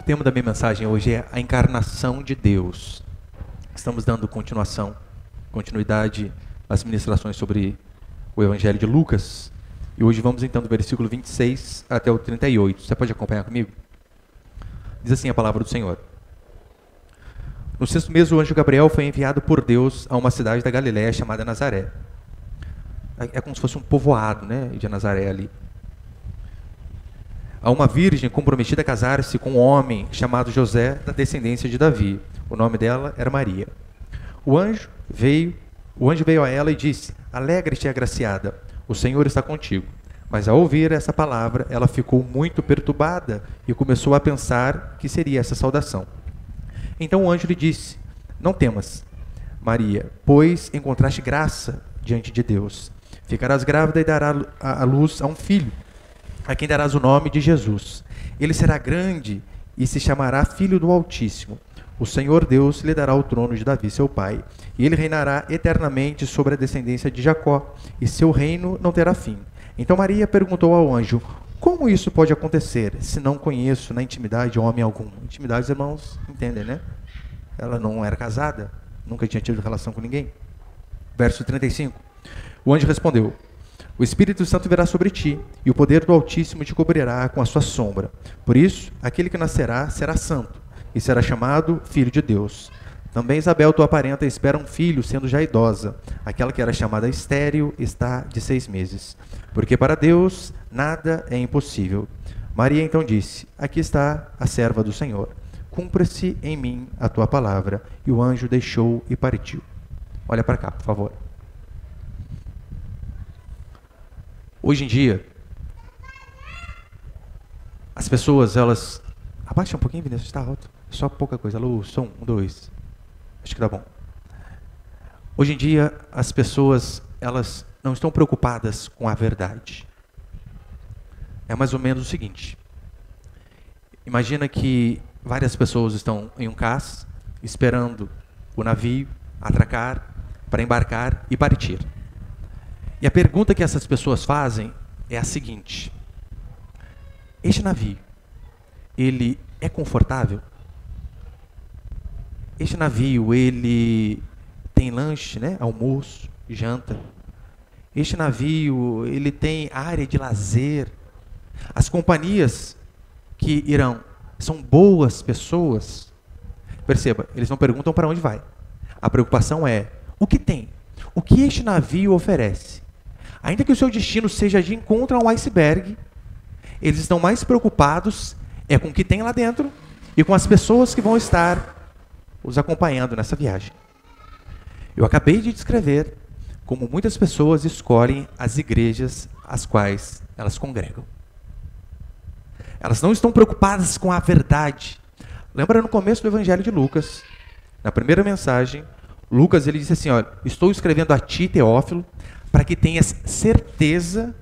tema da minha mensagem hoje é a encarnação de Deus. Estamos dando continuidade às ministrações sobre o Evangelho de Lucas. E hoje vamos então do versículo 26 até o 38. Você pode acompanhar comigo? Diz assim a palavra do Senhor. No sexto mês, o anjo Gabriel foi enviado por Deus a uma cidade da Galiléia chamada Nazaré. É como se fosse um povoado, né, de Nazaré ali. A uma virgem comprometida a casar-se com um homem chamado José, da descendência de Davi. O nome dela era Maria. O anjo veio a ela e disse: Alegre-te, agraciada, o Senhor está contigo. Mas ao ouvir essa palavra, ela ficou muito perturbada e começou a pensar que seria essa saudação. Então o anjo lhe disse: Não temas, Maria, pois encontraste graça diante de Deus. Ficarás grávida e darás à luz a um filho, a quem darás o nome de Jesus. Ele será grande e se chamará Filho do Altíssimo. O Senhor Deus lhe dará o trono de Davi, seu pai, e ele reinará eternamente sobre a descendência de Jacó, e seu reino não terá fim. Então Maria perguntou ao anjo: Como isso pode acontecer, se não conheço na intimidade homem algum? Intimidade, os irmãos entendem, né? Ela não era casada, nunca tinha tido relação com ninguém. Verso 35. O anjo respondeu: O Espírito Santo virá sobre ti, e o poder do Altíssimo te cobrirá com a sua sombra. Por isso, aquele que nascerá será santo, e será chamado Filho de Deus. Também Isabel, tua parenta, espera um filho, sendo já idosa. Aquela que era chamada estéril está de 6 meses. Porque para Deus nada é impossível. Maria então disse: Aqui está a serva do Senhor. Cumpra-se em mim a tua palavra. E o anjo deixou e partiu. Olha para cá, por favor. Hoje em dia, as pessoas, elas... Abaixa um pouquinho, Vinícius, está alto. Só pouca coisa. Alô, som, 1, 2. Acho que tá bom. Hoje em dia, as pessoas, elas não estão preocupadas com a verdade. É mais ou menos o seguinte. Imagina que várias pessoas estão em um cais, esperando o navio atracar para embarcar e partir. E a pergunta que essas pessoas fazem é a seguinte: este navio, ele é confortável? Este navio, ele tem lanche, né? Almoço, janta. Este navio, ele tem área de lazer. As companhias que irão são boas pessoas. Perceba, eles não perguntam para onde vai. A preocupação é: o que tem? O que este navio oferece? Ainda que o seu destino seja de encontro a um iceberg, eles estão mais preocupados com o que tem lá dentro e com as pessoas que vão estar os acompanhando nessa viagem. Eu acabei de descrever como muitas pessoas escolhem as igrejas às quais elas congregam. Elas não estão preocupadas com a verdade. Lembra no começo do Evangelho de Lucas, na primeira mensagem, Lucas ele disse assim: olha, estou escrevendo a ti, Teófilo, para que tenhas certeza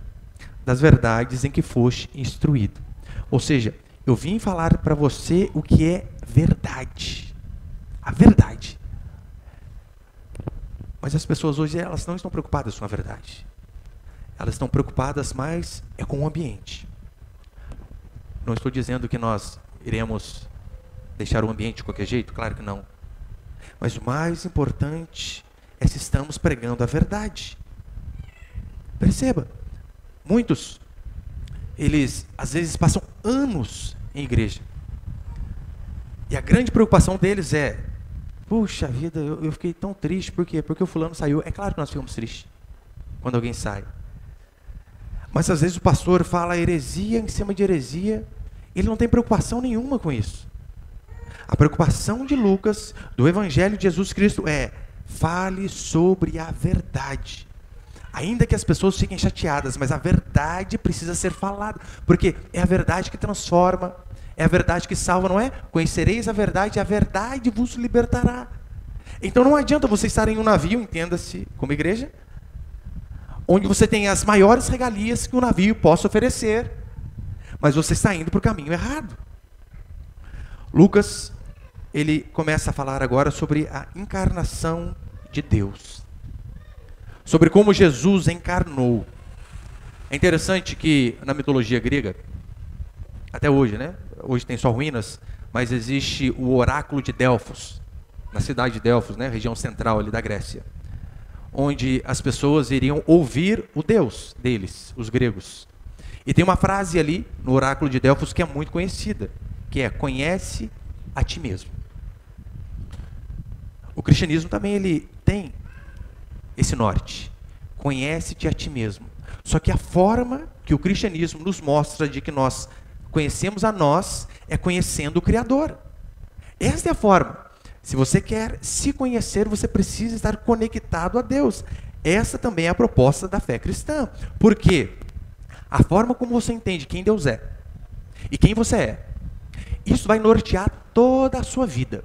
das verdades em que foste instruído. Ou seja, eu vim falar para você o que é verdade. A verdade. Mas as pessoas hoje, elas não estão preocupadas com a verdade. Elas estão preocupadas mais com o ambiente. Não estou dizendo que nós iremos deixar o ambiente de qualquer jeito, claro que não. Mas o mais importante é se estamos pregando a verdade. Perceba, muitos, eles às vezes passam anos em igreja. E a grande preocupação deles é: puxa vida, eu fiquei tão triste, por quê? Porque o fulano saiu. É claro que nós ficamos tristes quando alguém sai. Mas às vezes o pastor fala heresia em cima de heresia, ele não tem preocupação nenhuma com isso. A preocupação de Lucas, do Evangelho de Jesus Cristo é: fale sobre a verdade. Ainda que as pessoas fiquem chateadas, mas a verdade precisa ser falada, porque é a verdade que transforma, é a verdade que salva, não é? Conhecereis a verdade, e a verdade vos libertará. Então não adianta você estar em um navio, entenda-se como igreja, onde você tem as maiores regalias que o navio possa oferecer, mas você está indo para o caminho errado. Lucas, ele começa a falar agora sobre a encarnação de Deus. Sobre como Jesus encarnou. É interessante que na mitologia grega, até hoje, né? hoje tem só ruínas, mas existe o oráculo de Delfos, na cidade de Delfos, né, região central ali da Grécia, onde as pessoas iriam ouvir o Deus deles, os gregos. E tem uma frase ali no oráculo de Delfos que é muito conhecida, que é: conhece a ti mesmo. O cristianismo também ele tem esse norte: conhece-te a ti mesmo. Só que a forma que o cristianismo nos mostra de que nós conhecemos a nós é conhecendo o Criador. Essa é a forma. Se você quer se conhecer, você precisa estar conectado a Deus. Essa também é a proposta da fé cristã. Por quê? A forma como você entende quem Deus é e quem você é, isso vai nortear toda a sua vida.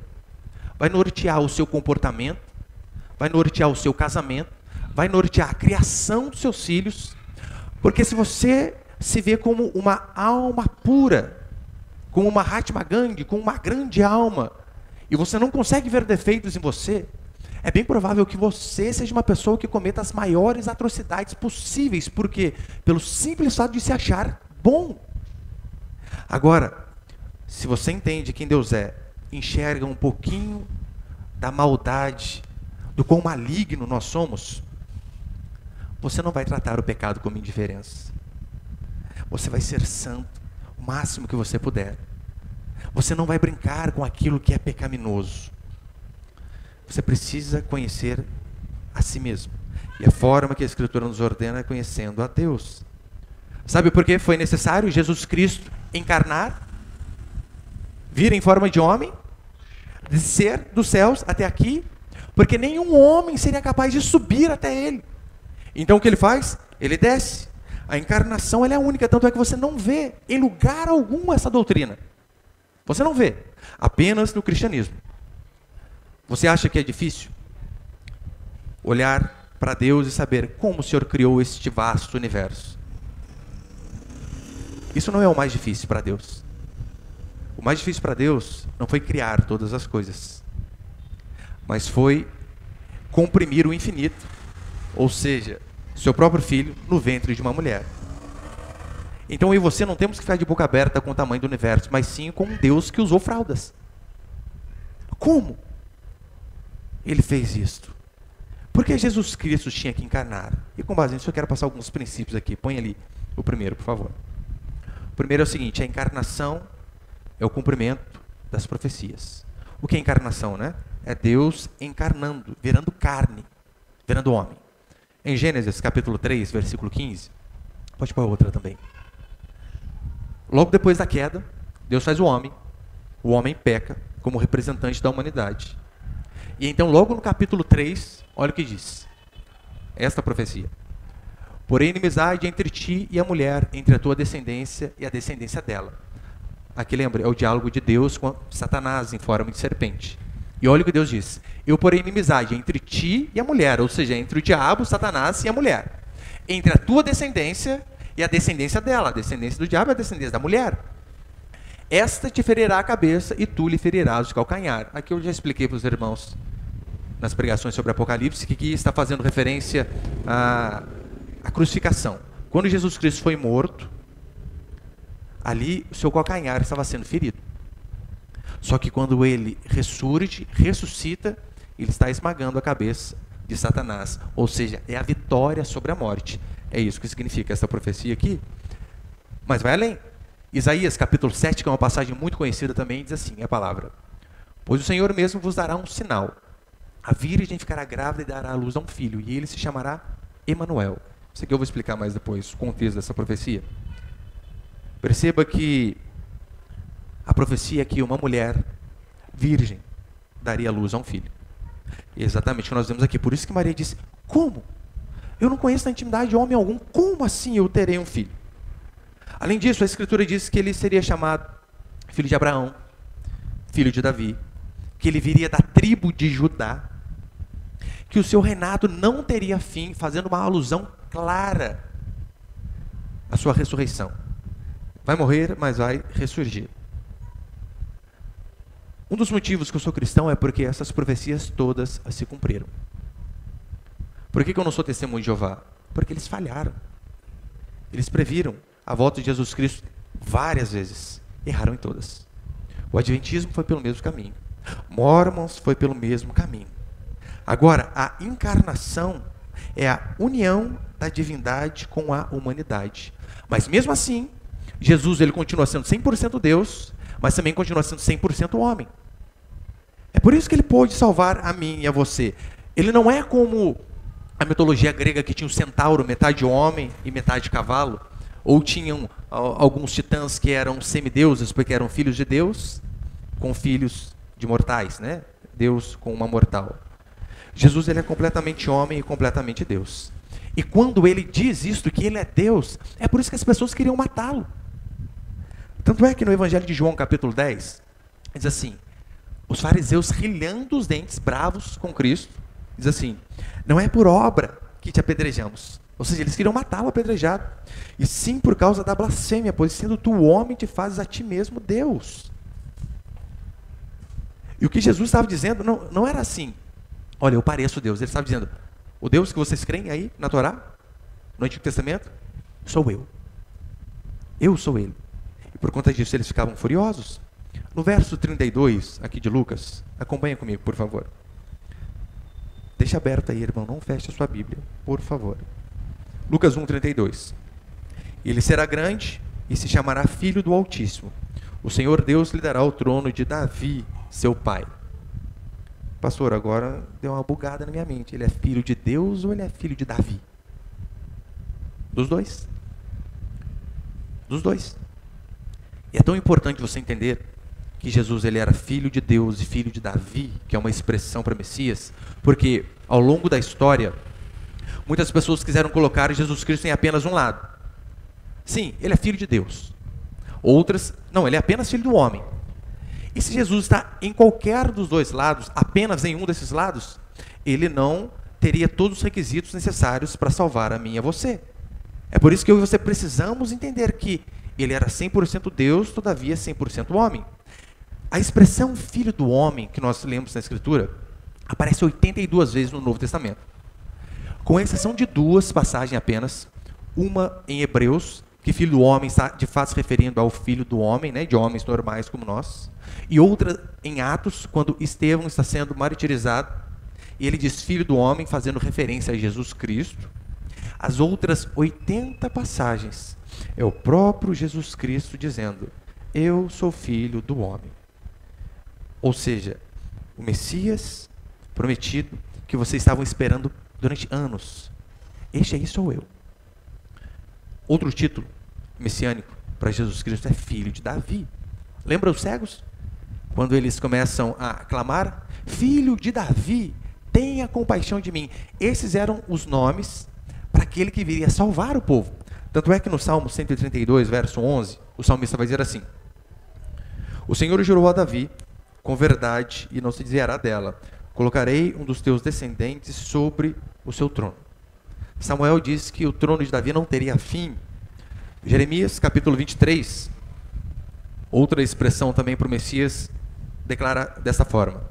Vai nortear o seu comportamento, vai nortear o seu casamento, vai nortear a criação dos seus filhos. Porque se você se vê como uma alma pura, como uma Mahatma Gandhi, como uma grande alma, e você não consegue ver defeitos em você, é bem provável que você seja uma pessoa que cometa as maiores atrocidades possíveis. Por quê? Pelo simples fato de se achar bom. Agora, se você entende quem Deus é, enxerga um pouquinho da maldade, do quão maligno nós somos, você não vai tratar o pecado como indiferença. Você vai ser santo o máximo que você puder. Você não vai brincar com aquilo que é pecaminoso. Você precisa conhecer a si mesmo. E a forma que a Escritura nos ordena é conhecendo a Deus. Sabe por que foi necessário Jesus Cristo encarnar? Vir em forma de homem? Descer dos céus até aqui? Porque nenhum homem seria capaz de subir até ele. Então o que ele faz? Ele desce. A encarnação ela é única, tanto é que você não vê em lugar algum essa doutrina. Você não vê, apenas no cristianismo. Você acha que é difícil olhar para Deus e saber como o Senhor criou este vasto universo? Isso não é o mais difícil para Deus. O mais difícil para Deus não foi criar todas as coisas, mas foi comprimir o infinito, ou seja, seu próprio filho no ventre de uma mulher. Então eu e você não temos que ficar de boca aberta com o tamanho do universo, mas sim com um Deus que usou fraldas. Como ele fez isto? Porque Jesus Cristo tinha que encarnar. E com base nisso eu quero passar alguns princípios aqui. Põe ali o primeiro, por favor. O primeiro é o seguinte: a encarnação é o cumprimento das profecias. O que é encarnação, né? É Deus encarnando, virando carne, virando homem. Em Gênesis capítulo 3, versículo 15, pode pôr a outra também. Logo depois da queda, Deus faz o homem peca como representante da humanidade. E então logo no capítulo 3, olha o que diz, esta profecia: porém inimizade entre ti e a mulher, entre a tua descendência e a descendência dela. Aqui lembra, é o diálogo de Deus com Satanás em forma de serpente. E olha o que Deus diz: eu porém inimizade entre ti e a mulher, ou seja, entre o diabo, Satanás e a mulher, entre a tua descendência e a descendência dela. A descendência do diabo é a descendência da mulher. Esta te ferirá a cabeça e tu lhe ferirás o calcanhar. Aqui eu já expliquei para os irmãos nas pregações sobre Apocalipse que aqui está fazendo referência à crucificação. Quando Jesus Cristo foi morto, ali o seu calcanhar estava sendo ferido. Só que quando ele ressuscita, ele está esmagando a cabeça de Satanás. Ou seja, é a vitória sobre a morte. É isso que significa essa profecia aqui. Mas vai além. Isaías capítulo 7, que é uma passagem muito conhecida também, diz assim, a palavra: pois o Senhor mesmo vos dará um sinal. A virgem ficará grávida e dará à luz a um filho, e ele se chamará Emanuel. Isso aqui eu vou explicar mais depois, o contexto dessa profecia. Perceba que a profecia é que uma mulher virgem daria à luz a um filho. E é exatamente o que nós vemos aqui. Por isso que Maria disse: como? Eu não conheço na intimidade homem algum, como assim eu terei um filho? Além disso, a Escritura diz que ele seria chamado filho de Abraão, filho de Davi, que ele viria da tribo de Judá, que o seu reinado não teria fim, fazendo uma alusão clara à sua ressurreição. Vai morrer, mas vai ressurgir. Um dos motivos que eu sou cristão é porque essas profecias todas se cumpriram. Por que eu não sou testemunho de Jeová? Porque eles falharam. Eles previram a volta de Jesus Cristo várias vezes. erraram em todas. O Adventismo foi pelo mesmo caminho. Mormons foi pelo mesmo caminho. Agora, a encarnação é a união da divindade com a humanidade. Mas mesmo assim, Jesus ele continua sendo 100% Deus, mas também continua sendo 100% homem. É por isso que ele pôde salvar a mim e a você. Ele não é como a mitologia grega que tinha um centauro, metade homem e metade cavalo, ou tinham alguns titãs que eram semideuses porque eram filhos de Deus, com filhos de mortais, né? Deus com uma mortal. Jesus ele é completamente homem e completamente Deus. E quando ele diz isto, que ele é Deus, é por isso que as pessoas queriam matá-lo. Tanto é que no Evangelho de João, capítulo 10, diz assim, os fariseus rilhando os dentes, bravos com Cristo, diz assim, não é por obra que te apedrejamos. Ou seja, eles queriam matá-lo apedrejado. E sim por causa da blasfêmia, pois sendo tu homem, te fazes a ti mesmo Deus. E o que Jesus estava dizendo não era assim, olha, eu pareço Deus. Ele estava dizendo, o Deus que vocês creem aí na Torá, no Antigo Testamento, sou eu. Eu sou ele. E por conta disso eles ficavam furiosos. No verso 32, aqui de Lucas, acompanha comigo, por favor. Deixa aberto aí, irmão, não feche a sua Bíblia, por favor. Lucas 1:32. Ele será grande e se chamará Filho do Altíssimo. O Senhor Deus lhe dará o trono de Davi, seu pai. Pastor, agora deu uma bugada na minha mente. Ele é filho de Deus ou ele é filho de Davi? Dos dois. Dos dois. E é tão importante você entender que Jesus ele era filho de Deus e filho de Davi, que é uma expressão para Messias, porque ao longo da história, muitas pessoas quiseram colocar Jesus Cristo em apenas um lado. Sim, ele é filho de Deus. Outras, não, ele é apenas filho do homem. E se Jesus está em qualquer dos dois lados, apenas em um desses lados, ele não teria todos os requisitos necessários para salvar a mim e a você. É por isso que eu e você precisamos entender que ele era 100% Deus, todavia 100% homem. A expressão filho do homem, que nós lemos na Escritura, aparece 82 vezes no Novo Testamento. Com exceção de duas passagens apenas, uma em Hebreus, que filho do homem está de fato se referindo ao filho do homem, né, de homens normais como nós, e outra em Atos, quando Estevão está sendo martirizado, e ele diz filho do homem, fazendo referência a Jesus Cristo. As outras 80 passagens é o próprio Jesus Cristo dizendo, eu sou filho do homem. Ou seja, o Messias prometido que vocês estavam esperando durante anos. Este aí sou eu. Outro título messiânico para Jesus Cristo é filho de Davi. Lembra os cegos? Quando eles começam a clamar, filho de Davi, tenha compaixão de mim. Esses eram os nomes para aquele que viria salvar o povo. Tanto é que no Salmo 132, verso 11, o salmista vai dizer assim, o Senhor jurou a Davi com verdade e não se desviará dela. Colocarei um dos teus descendentes sobre o seu trono. Samuel diz que o trono de Davi não teria fim. Jeremias, capítulo 23, outra expressão também para o Messias, declara dessa forma.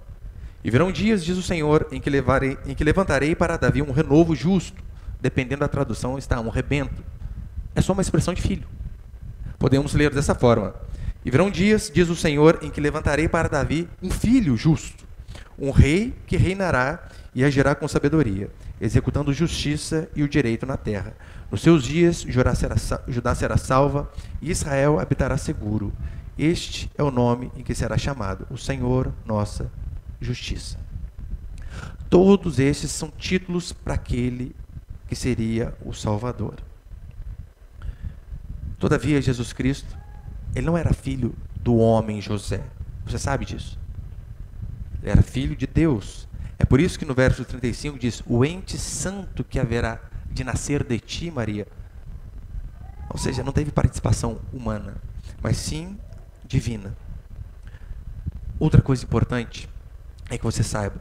E virão dias, diz o Senhor, em que levantarei para Davi um renovo justo. Dependendo da tradução, está um rebento. É só uma expressão de filho. Podemos ler dessa forma. E virão dias, diz o Senhor, em que levantarei para Davi um filho justo, um rei que reinará e agirá com sabedoria, executando justiça e o direito na terra. Nos seus dias, Judá será salva e Israel habitará seguro. Este é o nome em que será chamado, o Senhor, nossa justiça. Todos estes são títulos para aquele que seria o Salvador. Todavia, Jesus Cristo, ele não era filho do homem José. Você sabe disso? Ele era filho de Deus. É por isso que no verso 35 diz, o ente santo que haverá de nascer de ti, Maria. Ou seja, não teve participação humana, mas sim divina. Outra coisa importante é que você saiba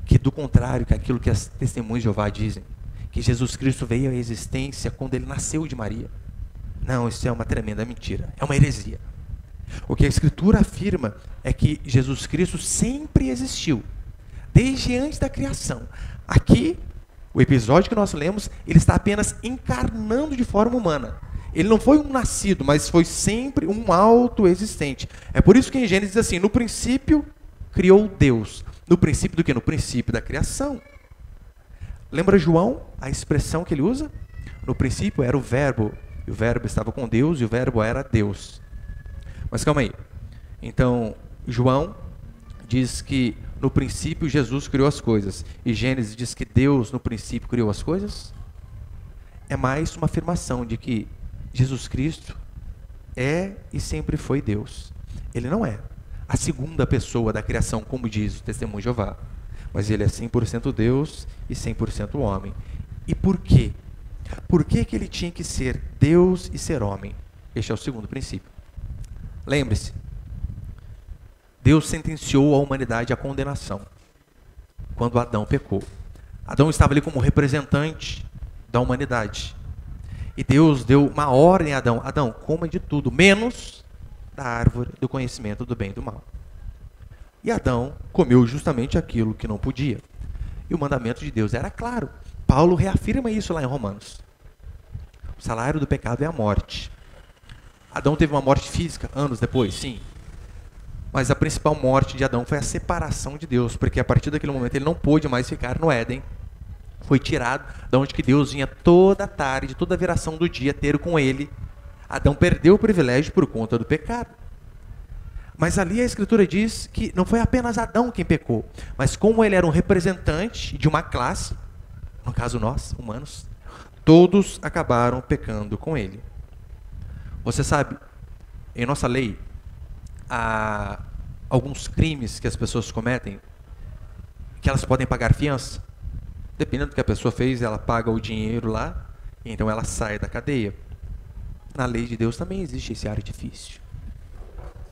que do contrário que aquilo que as testemunhas de Jeová dizem, que Jesus Cristo veio à existência quando ele nasceu de Maria. Não, isso é uma tremenda mentira, é uma heresia. O que a Escritura afirma é que Jesus Cristo sempre existiu, desde antes da criação. Aqui, o episódio que nós lemos, ele está apenas encarnando de forma humana. Ele não foi um nascido, mas foi sempre um autoexistente. É por isso que em Gênesis diz assim, no princípio criou Deus. No princípio do quê? No princípio da criação. Lembra João, a expressão que ele usa? No princípio era o verbo, e o verbo estava com Deus, e o verbo era Deus. Mas calma aí. Então, João diz que no princípio Jesus criou as coisas, e Gênesis diz que Deus no princípio criou as coisas. É mais uma afirmação de que Jesus Cristo é e sempre foi Deus. Ele não é a segunda pessoa da criação, como diz o Testemunho de Jeová, mas ele é 100% Deus e 100% homem. E por quê? Por que que ele tinha que ser Deus e ser homem? Este é o segundo princípio. Lembre-se, Deus sentenciou a humanidade à condenação quando Adão pecou. Adão estava ali como representante da humanidade. E Deus deu uma ordem a Adão: Adão, coma de tudo, menos da árvore do conhecimento do bem e do mal. E Adão comeu justamente aquilo que não podia. E o mandamento de Deus era claro. Paulo reafirma isso lá em Romanos. O salário do pecado é a morte. Adão teve uma morte física anos depois, sim. Mas a principal morte de Adão foi a separação de Deus, porque a partir daquele momento ele não pôde mais ficar no Éden. Foi tirado de onde que Deus vinha toda a tarde, toda a viração do dia ter com ele. Adão perdeu o privilégio por conta do pecado. Mas ali a Escritura diz que não foi apenas Adão quem pecou, mas como ele era um representante de uma classe, no caso nós, humanos, todos acabaram pecando com ele. Você sabe, em nossa lei, há alguns crimes que as pessoas cometem que elas podem pagar fiança. Dependendo do que a pessoa fez, ela paga o dinheiro lá, e então ela sai da cadeia. Na lei de Deus também existe esse artifício.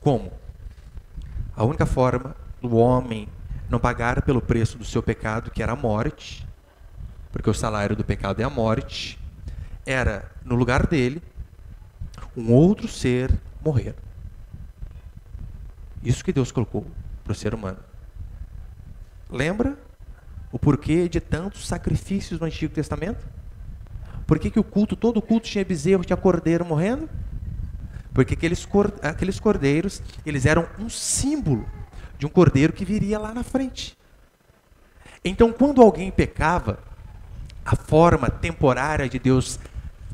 Como? A única forma do homem não pagar pelo preço do seu pecado, que era a morte, porque o salário do pecado é a morte, era, no lugar dele, um outro ser morrer. Isso que Deus colocou para o ser humano. Lembra o porquê de tantos sacrifícios no Antigo Testamento? Por que o culto, todo o culto tinha bezerro, tinha cordeiro morrendo? Porque aqueles cordeiros, eles eram um símbolo de um cordeiro que viria lá na frente. Então, quando alguém pecava, a forma temporária de Deus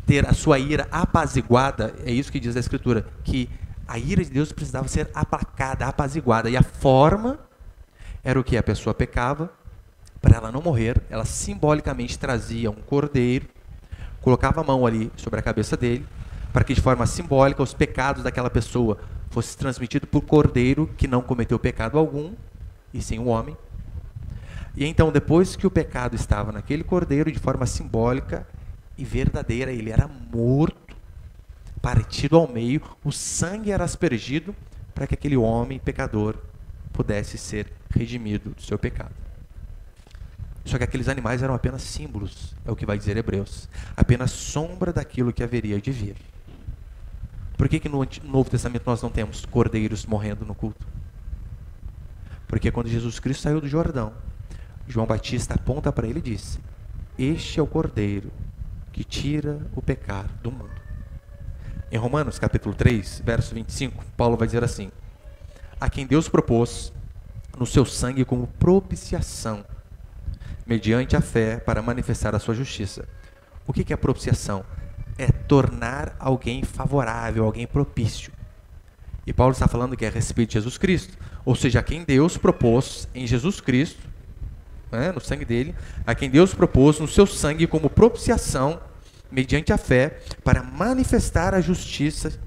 ter a sua ira apaziguada, é isso que diz a Escritura, que a ira de Deus precisava ser aplacada, apaziguada. E a forma era o que? A pessoa pecava, para ela não morrer, ela simbolicamente trazia um cordeiro, colocava a mão ali sobre a cabeça dele, para que de forma simbólica os pecados daquela pessoa fossem transmitidos por cordeiro que não cometeu pecado algum, e sim o homem. E então, depois que o pecado estava naquele cordeiro, de forma simbólica e verdadeira, ele era morto, partido ao meio, o sangue era aspergido para que aquele homem pecador pudesse ser redimido do seu pecado. Só que aqueles animais eram apenas símbolos, é o que vai dizer Hebreus, apenas sombra daquilo que haveria de vir. Por que no Novo Testamento nós não temos cordeiros morrendo no culto? Porque quando Jesus Cristo saiu do Jordão, João Batista aponta para ele e diz: este é o cordeiro que tira o pecado do mundo. Em Romanos capítulo 3, verso 25, Paulo vai dizer assim: a quem Deus propôs no seu sangue como propiciação, mediante a fé, para manifestar a sua justiça. O que é a propiciação? É tornar alguém favorável, alguém propício. E Paulo está falando que é a respeito de Jesus Cristo, ou seja, a quem Deus propôs em Jesus Cristo, no sangue dele, a quem Deus propôs no seu sangue como propiciação, mediante a fé, para manifestar a justiça,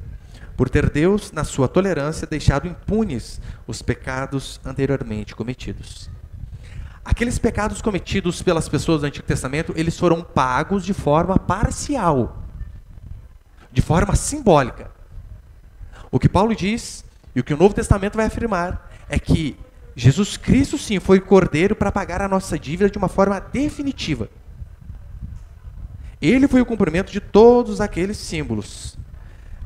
por ter Deus, na sua tolerância, deixado impunes os pecados anteriormente cometidos. Aqueles pecados cometidos pelas pessoas do Antigo Testamento, eles foram pagos de forma parcial, de forma simbólica. O que Paulo diz, e o que o Novo Testamento vai afirmar, é que Jesus Cristo, sim, foi cordeiro para pagar a nossa dívida de uma forma definitiva. Ele foi o cumprimento de todos aqueles símbolos.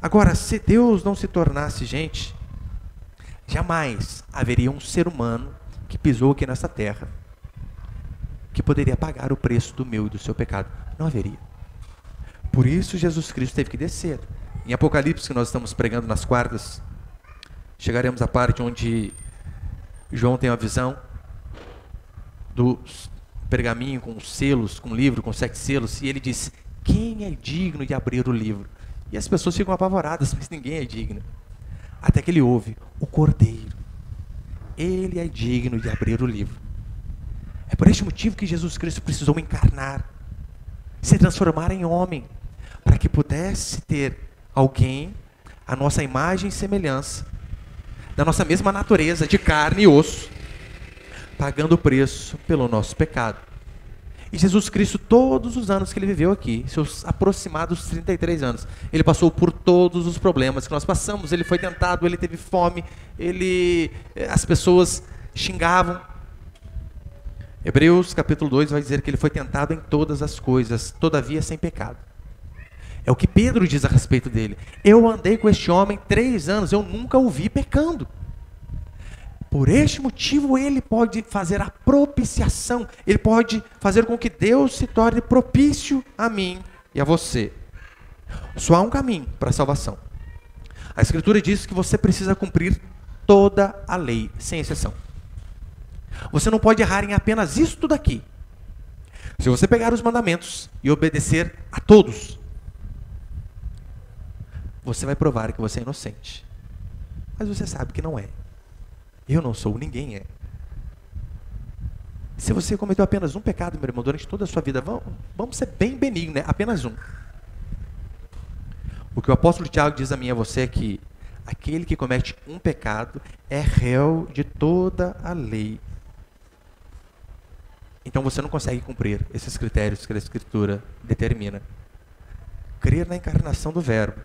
Agora, se Deus não se tornasse gente, jamais haveria um ser humano que pisou aqui nessa terra que poderia pagar o preço do meu e do seu pecado. Não haveria. Por isso Jesus Cristo teve que descer. Em Apocalipse, que nós estamos pregando nas quartas, chegaremos à parte onde João tem uma visão do pergaminho com selos, com livro, com 7 selos, e ele diz: quem é digno de abrir o livro? E as pessoas ficam apavoradas, mas ninguém é digno. Até que ele ouve: o Cordeiro. Ele é digno de abrir o livro. É por este motivo que Jesus Cristo precisou encarnar, se transformar em homem, para que pudesse ter alguém, a nossa imagem e semelhança, da nossa mesma natureza, de carne e osso, pagando o preço pelo nosso pecado. E Jesus Cristo, todos os anos que ele viveu aqui, seus aproximados 33 anos, ele passou por todos os problemas que nós passamos. Ele foi tentado, ele teve fome, as pessoas xingavam. Hebreus capítulo 2 vai dizer que ele foi tentado em todas as coisas, todavia sem pecado. É o que Pedro diz a respeito dele. Eu andei com este homem 3 anos, eu nunca o vi pecando. Por este motivo ele pode fazer a propiciação, ele pode fazer com que Deus se torne propício a mim e a você. Só há um caminho para a salvação. A Escritura diz que você precisa cumprir toda a lei, sem exceção. Você não pode errar em apenas isto daqui. Se você pegar os mandamentos e obedecer a todos, você vai provar que você é inocente. Mas você sabe que não é. Eu não sou, ninguém é. Se você cometeu apenas um pecado, meu irmão, durante toda a sua vida, vamos ser bem benignos, né? Apenas um. O que o apóstolo Tiago diz a mim e a você é que aquele que comete um pecado é réu de toda a lei. Então você não consegue cumprir esses critérios que a Escritura determina. Crer na encarnação do Verbo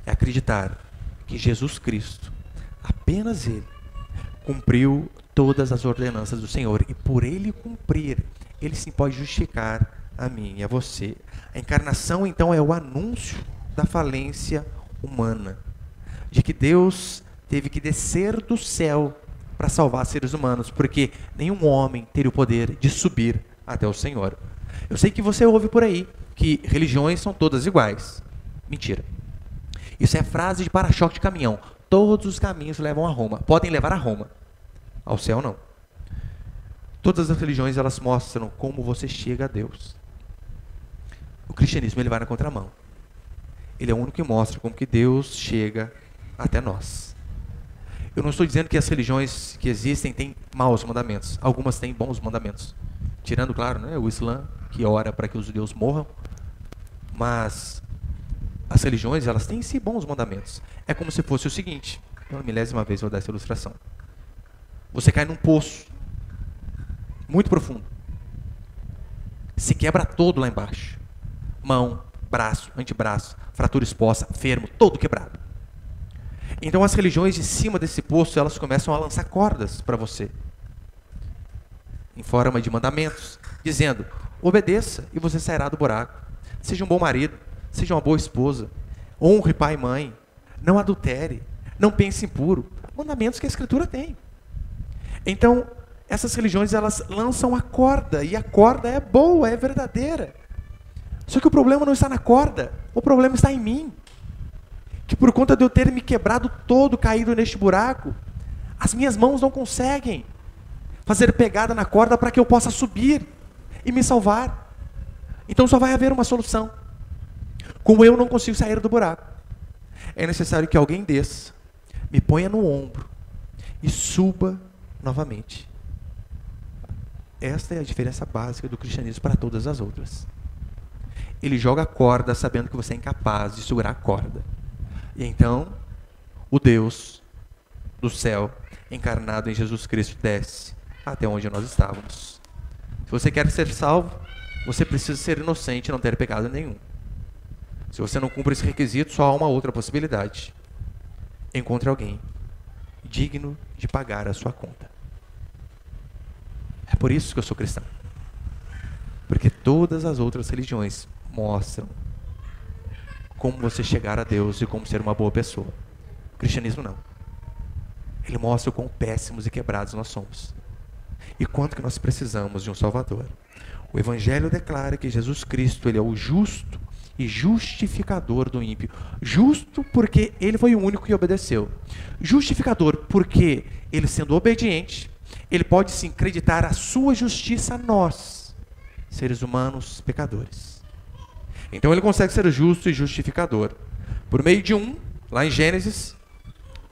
é acreditar que Jesus Cristo, apenas Ele, cumpriu todas as ordenanças do Senhor. E por Ele cumprir, Ele sim pode justificar a mim e a você. A encarnação, então, é o anúncio da falência humana, de que Deus teve que descer do céu para salvar seres humanos, porque nenhum homem teria o poder de subir até o Senhor. Eu sei que você ouve por aí que religiões são todas iguais. Mentira. Isso é frase de para-choque de caminhão. Todos os caminhos levam a Roma. Podem levar a Roma. Ao céu, não. Todas as religiões, elas mostram como você chega a Deus. O cristianismo, ele vai na contramão. Ele é o único que mostra como que Deus chega até nós. Eu não estou dizendo que as religiões que existem têm maus mandamentos. Algumas têm bons mandamentos. Tirando, claro, né, o Islã, que ora para que os judeus morram. Mas as religiões, elas têm em si bons mandamentos. É como se fosse o seguinte. Pela milésima vez eu vou dar essa ilustração. Você cai num poço muito profundo. Se quebra todo lá embaixo. Mão, braço, antebraço, fratura exposta, fermo, todo quebrado. Então as religiões de cima desse poço, elas começam a lançar cordas para você, em forma de mandamentos, dizendo: obedeça e você sairá do buraco. Seja um bom marido, seja uma boa esposa, honre pai e mãe, não adultere, não pense impuro. Mandamentos que a Escritura tem. Então, essas religiões, elas lançam a corda, e a corda é boa, é verdadeira. Só que o problema não está na corda, o problema está em mim. Que por conta de eu ter me quebrado todo, caído neste buraco, as minhas mãos não conseguem fazer pegada na corda para que eu possa subir e me salvar. Então só vai haver uma solução. Como eu não consigo sair do buraco, é necessário que alguém desça, me ponha no ombro e suba novamente. Esta é a diferença básica do cristianismo para todas as outras. Ele joga a corda sabendo que você é incapaz de segurar a corda. E então, o Deus do céu, encarnado em Jesus Cristo, desce até onde nós estávamos. Se você quer ser salvo, você precisa ser inocente e não ter pecado nenhum. Se você não cumpre esse requisito, só há uma outra possibilidade. Encontre alguém digno de pagar a sua conta. É por isso que eu sou cristão. Porque todas as outras religiões mostram como você chegar a Deus e como ser uma boa pessoa. O cristianismo não. Ele mostra o quão péssimos e quebrados nós somos. E quanto que nós precisamos de um Salvador. O Evangelho declara que Jesus Cristo, Ele é o justo e justificador do ímpio. Justo porque ele foi o único que obedeceu. Justificador porque ele, sendo obediente, ele pode sim acreditar a sua justiça a nós, seres humanos pecadores. Então ele consegue ser justo e justificador. Por meio de um, lá em Gênesis,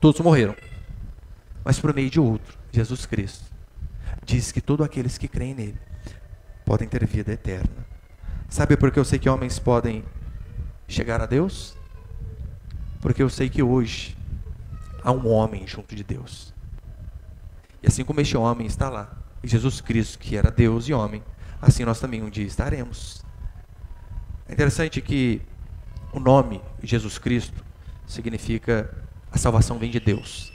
todos morreram. Mas por meio de outro, Jesus Cristo, diz que todos aqueles que creem nele podem ter vida eterna. Sabe por que eu sei que homens podem chegar a Deus? Porque eu sei que hoje há um homem junto de Deus. E assim como este homem está lá, e Jesus Cristo, que era Deus e homem, assim nós também um dia estaremos. É interessante que o nome Jesus Cristo significa a salvação vem de Deus.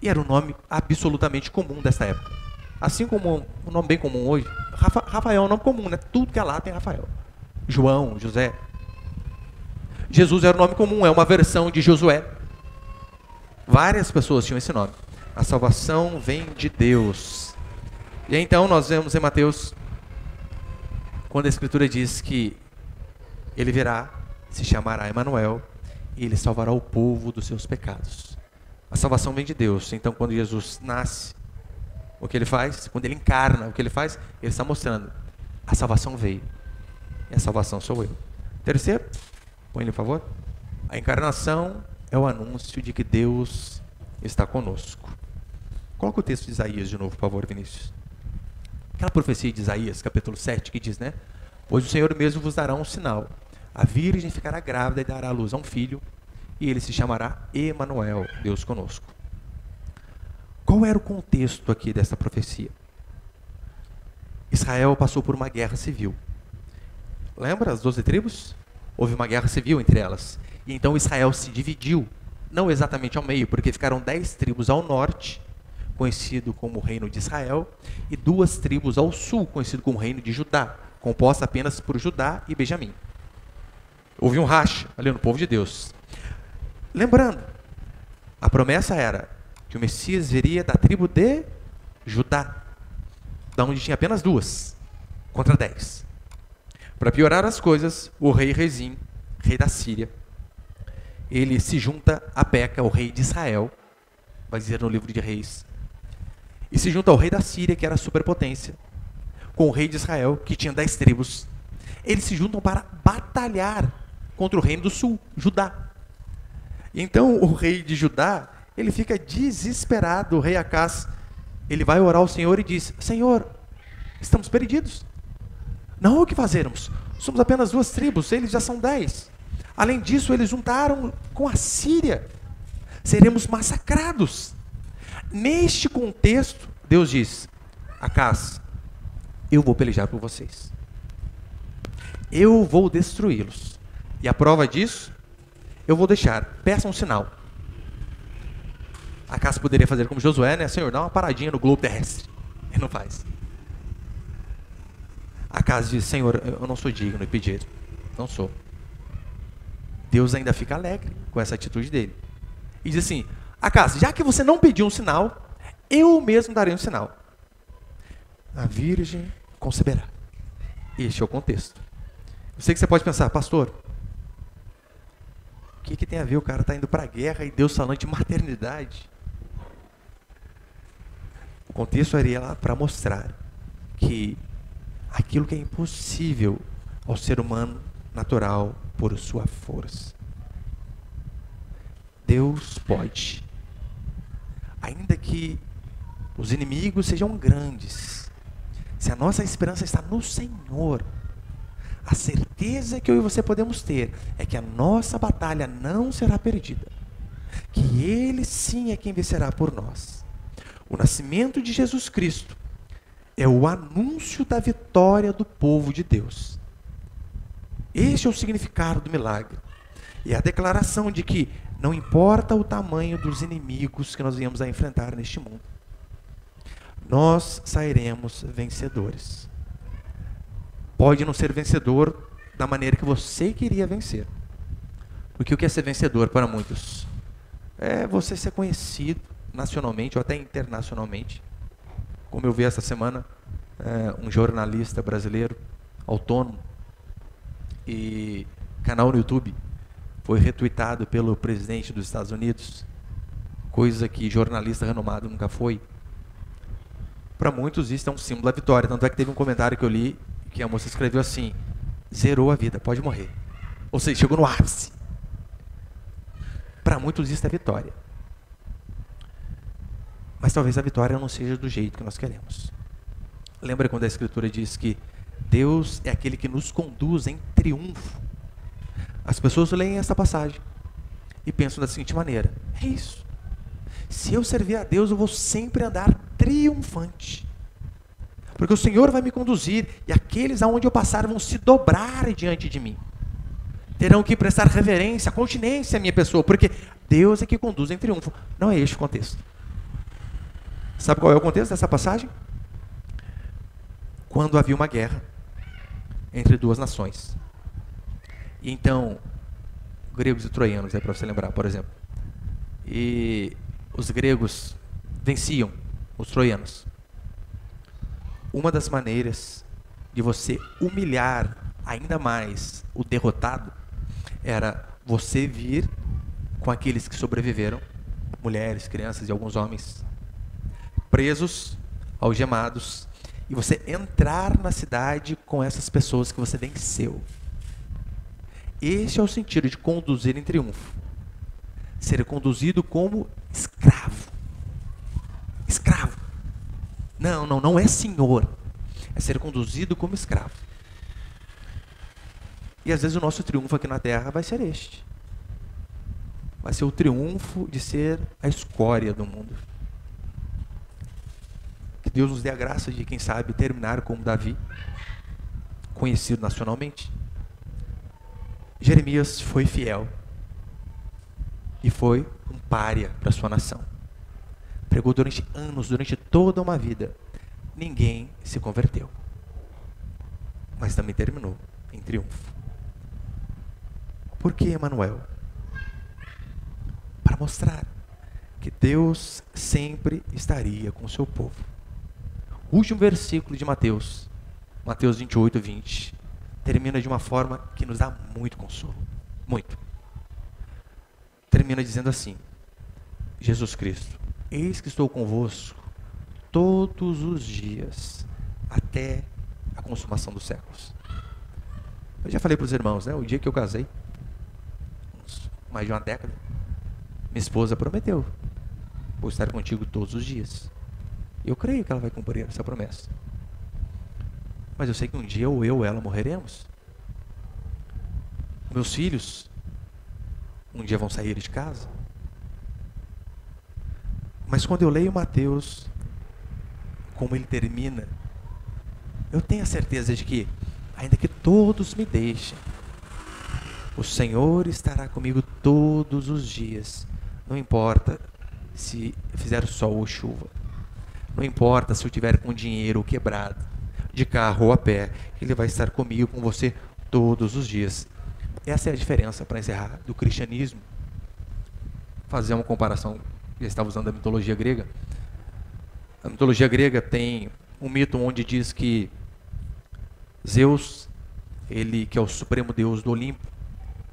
E era um nome absolutamente comum dessa época. Assim como um nome bem comum hoje, Rafael é um nome comum, né? Tudo que é lá tem Rafael. João, José. Jesus era um nome comum, é uma versão de Josué. Várias pessoas tinham esse nome. A salvação vem de Deus. E então nós vemos em Mateus, quando a Escritura diz que ele virá, se chamará Emanuel, e ele salvará o povo dos seus pecados. A salvação vem de Deus. Então quando Jesus nasce, o que ele faz? Quando ele encarna, o que ele faz? Ele está mostrando, a salvação veio. E a salvação sou eu. Terceiro, põe ele por favor. A encarnação é o anúncio de que Deus está conosco. Coloca o texto de Isaías de novo, por favor, Vinícius. Aquela profecia de Isaías, capítulo 7, que diz, né? Pois o Senhor mesmo vos dará um sinal. A virgem ficará grávida e dará à luz a um filho, e ele se chamará Emanuel, Deus conosco. Qual era o contexto aqui dessa profecia? Israel passou por uma guerra civil. Lembra as 12 tribos? Houve uma guerra civil entre elas. E então Israel se dividiu, não exatamente ao meio, porque ficaram 10 tribos ao norte, conhecido como o reino de Israel, e 2 tribos ao sul, conhecido como o reino de Judá, composta apenas por Judá e Benjamim. Houve um racha ali no povo de Deus. Lembrando, a promessa era que o Messias viria da tribo de Judá, da onde tinha apenas 2, contra 10. Para piorar as coisas, o rei Rezim, rei da Síria, ele se junta a Peca, o rei de Israel, vai dizer no livro de Reis, e se junta ao rei da Síria, que era a superpotência, com o rei de Israel, que tinha 10 tribos. Eles se juntam para batalhar contra o reino do sul, Judá. Então o rei de Judá, ele fica desesperado. O rei Acás, ele vai orar ao Senhor e diz, Senhor, estamos perdidos. Não, o que fazermos? Somos apenas 2 tribos, eles já são 10. Além disso, eles juntaram com a Síria. Seremos massacrados. Neste contexto, Deus diz, Acás, eu vou pelejar por vocês. Eu vou destruí-los. E a prova disso, eu vou deixar, peça um sinal. Acás poderia fazer como Josué, né? Senhor, dá uma paradinha no globo terrestre. Ele não faz. Acás diz, Senhor, eu não sou digno de pedir. Não sou. Deus ainda fica alegre com essa atitude dele. E diz assim, Acás, já que você não pediu um sinal, eu mesmo darei um sinal. A virgem conceberá. Este é o contexto. Eu sei que você pode pensar, pastor, o que tem a ver? O cara está indo para a guerra e Deus falando de maternidade. O contexto era lá para mostrar que aquilo que é impossível ao ser humano natural por sua força, Deus pode. Ainda que os inimigos sejam grandes, se a nossa esperança está no Senhor, a certeza que eu e você podemos ter é que a nossa batalha não será perdida. Que Ele sim é quem vencerá por nós. O nascimento de Jesus Cristo é o anúncio da vitória do povo de Deus. Este é o significado do milagre. E a declaração de que não importa o tamanho dos inimigos que nós viemos a enfrentar neste mundo, nós sairemos vencedores. Pode não ser vencedor da maneira que você queria vencer. Porque o que é ser vencedor para muitos? É você ser conhecido nacionalmente ou até internacionalmente. Como eu vi essa semana, um jornalista brasileiro, autônomo, e canal no YouTube foi retweetado pelo presidente dos Estados Unidos, coisa que jornalista renomado nunca foi. Para muitos isso é um símbolo da vitória, tanto é que teve um comentário que eu li que a moça escreveu assim: zerou a vida, pode morrer. Ou seja, chegou no ápice. Para muitos isso é vitória. Mas talvez a vitória não seja do jeito que nós queremos. Lembra quando a Escritura diz que Deus é aquele que nos conduz em triunfo? As pessoas leem essa passagem e pensam da seguinte maneira: é isso. Se eu servir a Deus, eu vou sempre andar triunfante. Porque o Senhor vai me conduzir e aqueles aonde eu passar vão se dobrar diante de mim. Terão que prestar reverência, continência à minha pessoa, porque Deus é que conduz em triunfo. Não é este o contexto. Sabe qual é o contexto dessa passagem? Quando havia uma guerra entre duas nações. E então, gregos e troianos, para você lembrar, por exemplo. E os gregos venciam os troianos. Uma das maneiras de você humilhar ainda mais o derrotado era você vir com aqueles que sobreviveram, mulheres, crianças e alguns homens, presos, algemados, e você entrar na cidade com essas pessoas que você venceu. Esse é o sentido de conduzir em triunfo. Ser conduzido como escravo. Escravo. Não é senhor. É ser conduzido como escravo. E às vezes o nosso triunfo aqui na terra vai ser este. Vai ser o triunfo de ser a escória do mundo. Que Deus nos dê a graça de, quem sabe, terminar como Davi, conhecido nacionalmente. Jeremias foi fiel e foi um pária para sua nação. Pregou durante anos, durante toda uma vida. Ninguém se converteu. Mas também terminou em triunfo. Por que, Emanuel? Para mostrar que Deus sempre estaria com o seu povo. O último versículo de Mateus 28, 20, termina de uma forma que nos dá muito consolo. Muito. Termina dizendo assim: Jesus Cristo, eis que estou convosco todos os dias, até a consumação dos séculos. Eu já falei para os irmãos, né? O dia que eu casei, mais de uma década, minha esposa prometeu: vou estar contigo todos os dias. Eu creio que ela vai cumprir essa promessa. Mas eu sei que um dia ou eu ou ela morreremos. Meus filhos um dia vão sair de casa. Mas quando eu leio Mateus, como ele termina, eu tenho a certeza de que, ainda que todos me deixem, o Senhor estará comigo todos os dias. Não importa se fizer sol ou chuva. Não importa se eu tiver com dinheiro quebrado, de carro ou a pé. Ele vai estar comigo, com você, todos os dias. Essa é a diferença, para encerrar, do cristianismo. Fazer uma comparação, já estava usando a mitologia grega. A mitologia grega tem um mito onde diz que Zeus, ele que é o supremo deus do Olimpo,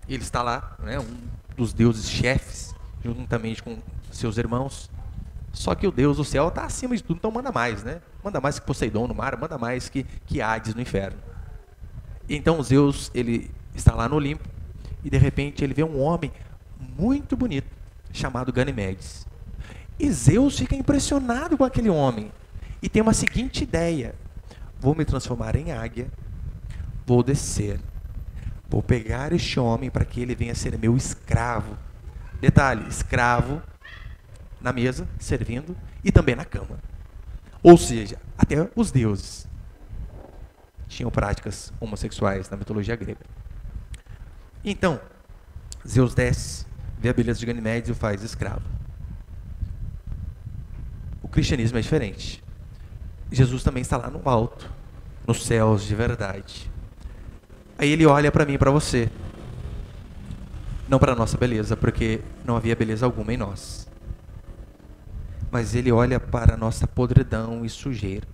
ele está lá, né, um dos deuses chefes, juntamente com seus irmãos. Só que o Deus do céu está acima de tudo, então manda mais, né? Manda mais que Poseidon no mar, manda mais que Hades no inferno. Então Zeus, ele está lá no Olimpo, e de repente ele vê um homem muito bonito, chamado Ganimedes. E Zeus fica impressionado com aquele homem, e tem uma seguinte ideia: vou me transformar em águia, vou descer, vou pegar este homem para que ele venha ser meu escravo. Detalhe, escravo na mesa, servindo, e também na cama. Ou seja, até os deuses tinham práticas homossexuais na mitologia grega. Então, Zeus desce, vê a beleza de Ganimedes e o faz escravo. O cristianismo é diferente. Jesus também está lá no alto, nos céus de verdade. Aí ele olha para mim e para você. Não para a nossa beleza, porque não havia beleza alguma em nós. Mas ele olha para a nossa podridão e sujeira.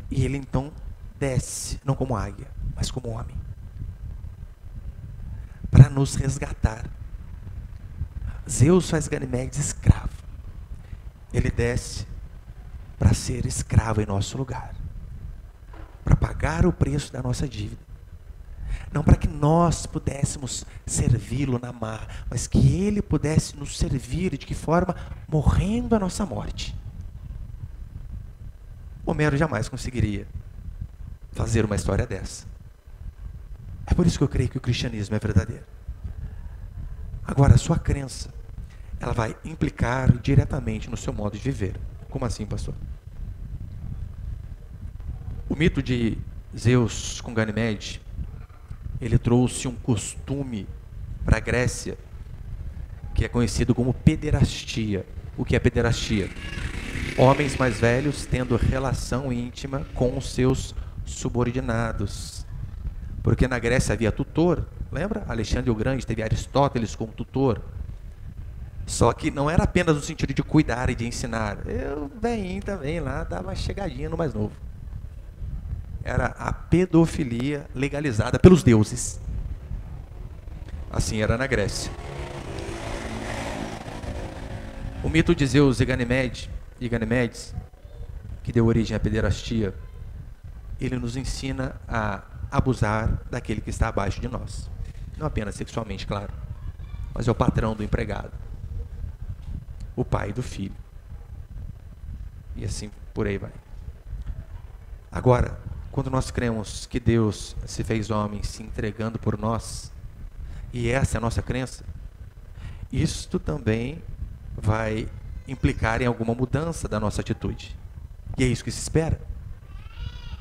E ele então desce, não como águia, mas como homem. nos resgatar. Zeus faz Ganimedes escravo. Ele desce para ser escravo em nosso lugar, para pagar o preço da nossa dívida. Não para que nós pudéssemos servi-lo na mar, mas que ele pudesse nos servir. De que forma? Morrendo a nossa morte. Homero jamais conseguiria fazer uma história dessa. É por isso que eu creio que o cristianismo é verdadeiro. Agora, a sua crença, ela vai implicar diretamente no seu modo de viver. Como assim, pastor? O mito de Zeus com Ganimedes, ele trouxe um costume para a Grécia, que é conhecido como pederastia. O que é pederastia? Homens mais velhos tendo relação íntima com os seus subordinados. Porque na Grécia havia tutor, lembra? Alexandre o Grande teve Aristóteles como tutor. Só que não era apenas no sentido de cuidar e de ensinar. Eu, velhinho também lá, dava uma chegadinha no mais novo. Era a pedofilia legalizada pelos deuses. Assim era na Grécia. O mito de Zeus e Ganimedes, que deu origem à pederastia, ele nos ensina a abusar daquele que está abaixo de nós. Não apenas sexualmente, claro, mas é o patrão do empregado, o pai do filho, e assim por aí vai. Agora, quando nós cremos que Deus se fez homem se entregando por nós, e essa é a nossa crença, isto também vai implicar em alguma mudança da nossa atitude. E é isso que se espera.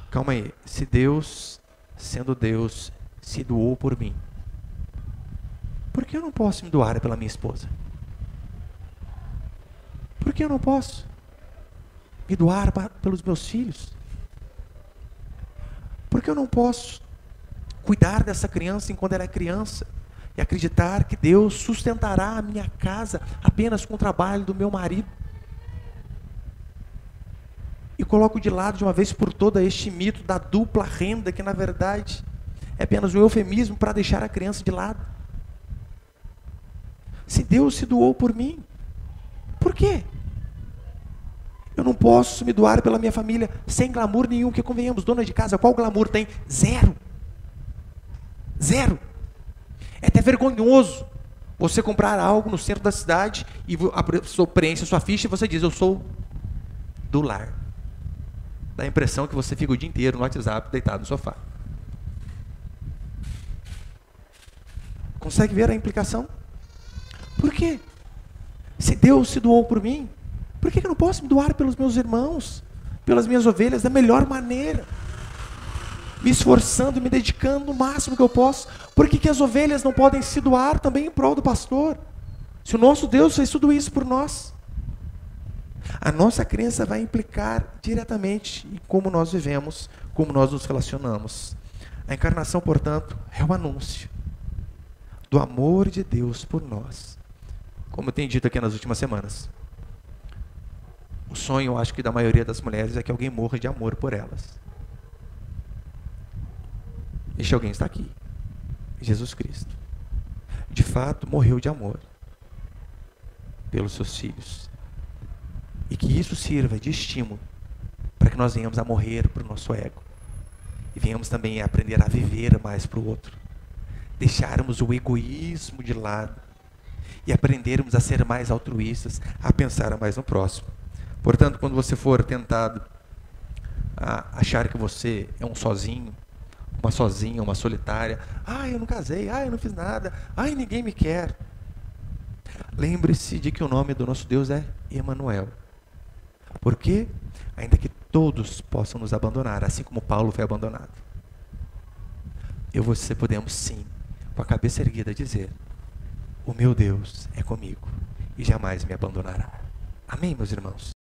Calma aí, se Deus, sendo Deus, se doou por mim, por que eu não posso me doar pela minha esposa? Por que eu não posso me doar pelos meus filhos? Por que eu não posso cuidar dessa criança enquanto ela é criança e acreditar que Deus sustentará a minha casa apenas com o trabalho do meu marido? E coloco de lado de uma vez por toda este mito da dupla renda, que na verdade é apenas um eufemismo para deixar a criança de lado. Se Deus se doou por mim, por quê? Eu não posso me doar pela minha família sem glamour nenhum, que convenhamos, dona de casa, qual glamour tem? Zero. Zero. É até vergonhoso você comprar algo no centro da cidade e a pessoa preenche a sua ficha e você diz, eu sou do lar. Dá a impressão que você fica o dia inteiro no WhatsApp, deitado no sofá. Consegue ver a implicação? Por quê? Se Deus se doou por mim, por que eu não posso me doar pelos meus irmãos, pelas minhas ovelhas, da melhor maneira? Me esforçando, me dedicando o máximo que eu posso. Por que as ovelhas não podem se doar também em prol do pastor? Se o nosso Deus fez tudo isso por nós. A nossa crença vai implicar diretamente em como nós vivemos, como nós nos relacionamos. A encarnação, portanto, é o anúncio do amor de Deus por nós. Como eu tenho dito aqui nas últimas semanas, o sonho, eu acho que da maioria das mulheres, é que alguém morra de amor por elas. Este alguém está aqui, Jesus Cristo. De fato, morreu de amor pelos seus filhos. E que isso sirva de estímulo para que nós venhamos a morrer para o nosso ego. E venhamos também a aprender a viver mais para o outro. Deixarmos o egoísmo de lado e aprendermos a ser mais altruístas, a pensar mais no próximo. Portanto, quando você for tentado a achar que você é um sozinho, uma sozinha, uma solitária, eu não casei, eu não fiz nada, ninguém me quer. Lembre-se de que o nome do nosso Deus é Emanuel. Porque, ainda que todos possam nos abandonar, assim como Paulo foi abandonado, eu e você podemos sim, com a cabeça erguida, dizer, o meu Deus é comigo e jamais me abandonará. Amém, meus irmãos?